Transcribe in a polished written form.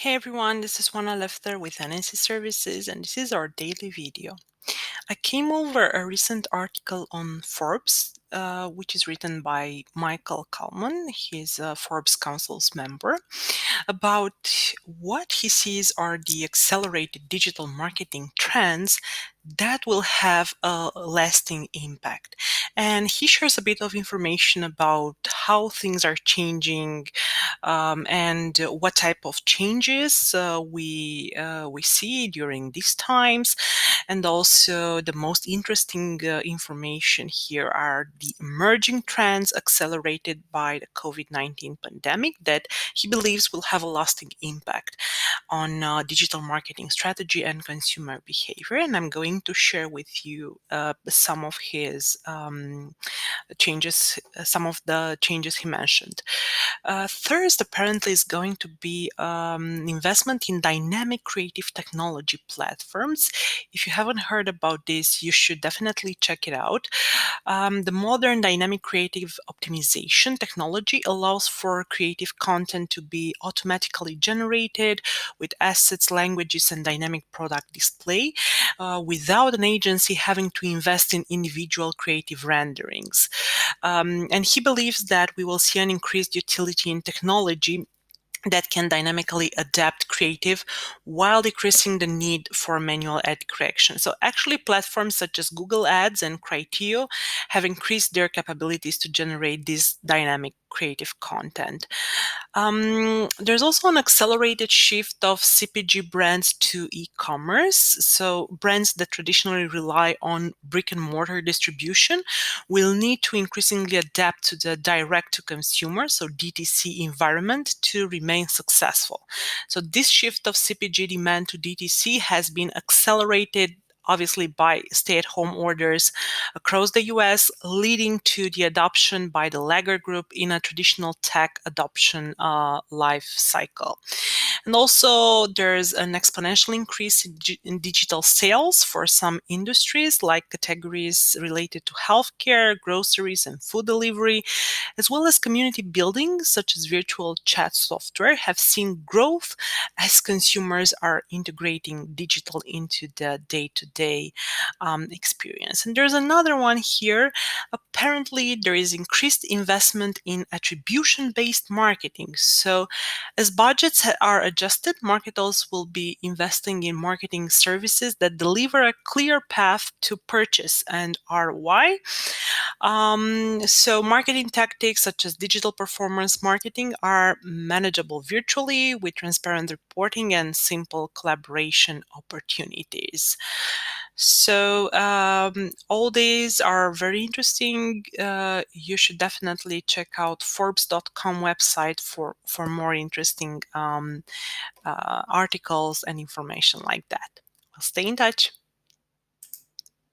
Hey everyone, this is Juana Lefter with NNC Services, and this is our daily video. I came over a recent article on Forbes, which is written by Michael Kalman. He's a Forbes Council's member, about what he sees are the accelerated digital marketing trends that will have a lasting impact. And he shares a bit of information about how things are changing and what type of changes we see during these times. And also the most interesting information here are the emerging trends accelerated by the COVID-19 pandemic that he believes will have a lasting impact on digital marketing strategy and consumer behavior. And I'm going to share with you some of his changes, some of the changes he mentioned. First, apparently, is going to be investment in dynamic creative technology platforms. If you haven't heard about this, you should definitely check it out. The modern dynamic creative optimization technology allows for creative content to be automatically generated with assets, languages, and dynamic product display without an agency having to invest in individual creative renderings. And he believes that we will see an increased utility in technology that can dynamically adapt creative while decreasing the need for manual ad correction. So actually platforms such as Google Ads and Criteo have increased their capabilities to generate this dynamic creative content. There's also an accelerated shift of CPG brands to e-commerce. So brands that traditionally rely on brick and mortar distribution will need to increasingly adapt to the direct to consumer, so DTC environment, to remain successful. So this shift of CPG demand to DTC has been accelerated obviously by stay-at-home orders across the US, leading to the adoption by the laggard group in a traditional tech adoption life cycle. And also, there's an exponential increase in digital sales for some industries, like categories related to healthcare, groceries, and food delivery, as well as community building, such as virtual chat software, have seen growth as consumers are integrating digital into the day-to-day experience. And there's another one here. Apparently, there is increased investment in attribution-based marketing. So, as budgets are adjusted, marketers will be investing in marketing services that deliver a clear path to purchase and ROI. So marketing tactics such as digital performance marketing are manageable virtually with transparent reporting and simple collaboration opportunities. So all these are very interesting. You should definitely check out Forbes.com website for more interesting articles and information like that. Well, stay in touch.